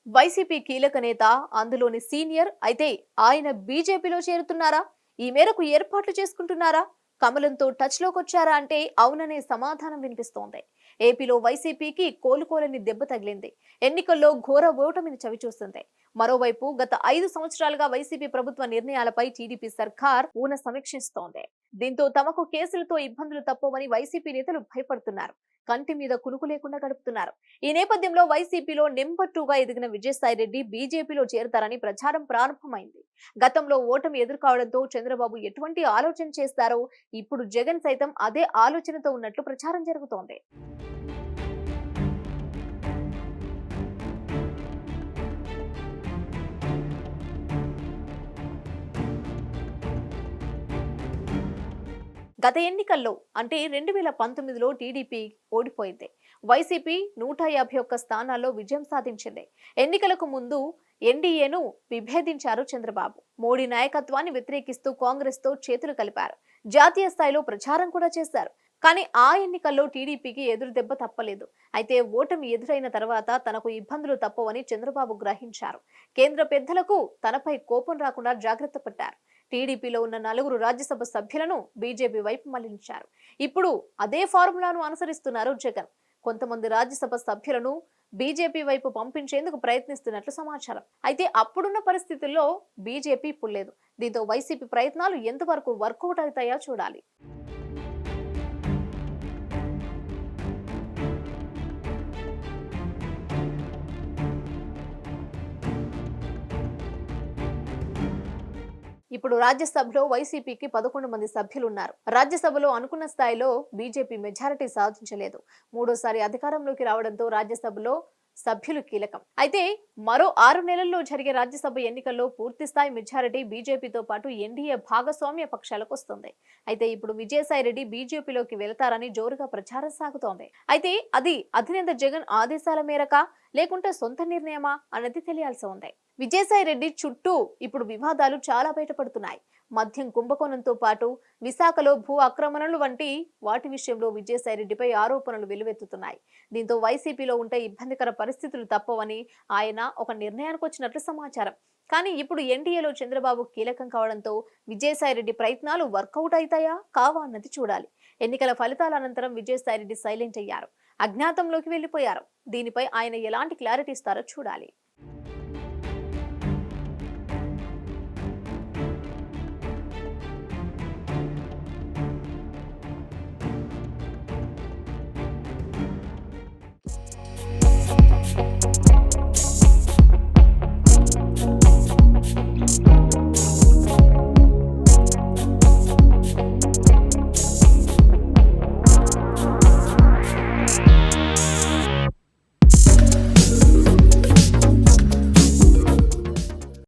YCP కీలక నేత, అందులోని సీనియర్ అయితే ఆయన బీజేపీలో చేరుతున్నారా? ఈ మేరకు ఏర్పాట్లు చేసుకుంటున్నారా? కమలంతో టచ్ లోకొచ్చారా అంటే అవుననే సమాధానం వినిపిస్తోంది. ఏపీలో వైసీపీకి కోలుకోలేని దెబ్బ తగిలింది. ఎన్నికల్లో ఘోర ఓటమిని చవిచూసింది. మరోవైపు గత 5 సంవత్సరాలుగా వైసీపీ ప్రభుత్వ నిర్ణయాలపై టీడీపీ సర్కార్ ఊన సమీక్షిస్తోంది. దీంతో తమకు కేసులతో ఇబ్బందులు తప్పవని వైసీపీ నేతలు భయపడుతున్నారు. కంటి మీద కునుకు లేకుండా గడుపుతున్నారు. ఈ నేపథ్యంలో వైసీపీలో నెంబర్ 2గా ఎదిగిన విజయసాయిరెడ్డి బీజేపీలో చేరతారని ప్రచారం ప్రారంభమైంది. గతంలో ఓటమి ఎదుర్కోవడంతో చంద్రబాబు ఎటువంటి ఆలోచన చేస్తారో ఇప్పుడు జగన్ సైతం అదే ఆలోచనతో ఉన్నట్లు ప్రచారం జరుగుతోంది. గత ఎన్నికల్లో అంటే 2019లో టీడీపీ ఓడిపోయింది. వైసీపీ 151 స్థానాల్లో విజయం సాధించింది. ఎన్నికలకు ముందు ఎన్డీఏను విభేదించారు చంద్రబాబు. మోడీ నాయకత్వాన్ని వ్యతిరేకిస్తూ కాంగ్రెస్ తో చేతులు కలిపారు. జాతీయ స్థాయిలో ప్రచారం కూడా చేశారు. కానీ ఆ ఎన్నికల్లో టీడీపీకి ఎదురు దెబ్బ తప్పలేదు. అయితే ఓటమి ఎదురైన తర్వాత తనకు ఇబ్బందులు తప్పవని చంద్రబాబు గ్రహించారు. కేంద్ర పెద్దలకు తనపై కోపం రాకుండా జాగ్రత్త పడ్డారు. టీడీపీలో ఉన్న 4 రాజ్యసభ సభ్యులను బీజేపీ వైపు మళ్లించారు. ఇప్పుడు అదే ఫార్ములాను అనుసరిస్తున్నారు జగన్. కొంతమంది రాజ్యసభ సభ్యులను బీజేపీ వైపు పంపించేందుకు ప్రయత్నిస్తున్నట్లు సమాచారం. అయితే అప్పుడున్న పరిస్థితుల్లో బీజేపీ ఇప్పుడు లేదు. దీంతో వైసీపీ ప్రయత్నాలు ఎంతవరకు వర్కౌట్ అవుతాయో చూడాలి. ఇప్పుడు రాజ్యసభలో వైసీపీకి 11 మంది సభ్యులు ఉన్నారు. రాజ్యసభలో అనుకున్న స్థాయిలో బీజేపీ మెజారిటీ సాధించలేదు. మూడోసారి అధికారంలోకి రావడంతో రాజ్యసభలో సభ్యులు కీలకం. అయితే మరో 6 నెలల్లో జరిగే రాజ్యసభ ఎన్నికల్లో పూర్తిస్థాయి మెజారిటీ బీజేపీతో పాటు ఎన్డీఏ భాగస్వామ్య పక్షాలకు వస్తుంది. అయితే ఇప్పుడు విజయసాయిరెడ్డి బీజేపీలోకి వెళతారని జోరుగా ప్రచారం సాగుతోంది. అయితే అది అధినేత జగన్ ఆదేశాల మేరకా లేకుంటే సొంత నిర్ణయమా అన్నది తెలియాల్సి ఉంది. విజయసాయిరెడ్డి చుట్టూ ఇప్పుడు వివాదాలు చాలా బయటపడుతున్నాయి. మద్యం కుంభకోణంతో పాటు విశాఖలో భూ ఆక్రమణలు వంటి వాటి విషయంలో విజయసాయిరెడ్డిపై ఆరోపణలు వెల్లువెత్తుతున్నాయి. దీంతో వైసీపీలో ఉంటే ఇబ్బందికర పరిస్థితులు తప్పవని ఆయన ఒక నిర్ణయానికి వచ్చినట్లు సమాచారం. కానీ ఇప్పుడు ఎన్డీఏలో చంద్రబాబు కీలకం కావడంతో విజయసాయిరెడ్డి ప్రయత్నాలు వర్కౌట్ అవుతాయా కావా అన్నది చూడాలి. ఎన్నికల ఫలితాల అనంతరం విజయసాయిరెడ్డి సైలెంట్ అయ్యారు. అజ్ఞాతంలోకి వెళ్లిపోయారు. దీనిపై ఆయన ఎలాంటి క్లారిటీ ఇస్తారో చూడాలి.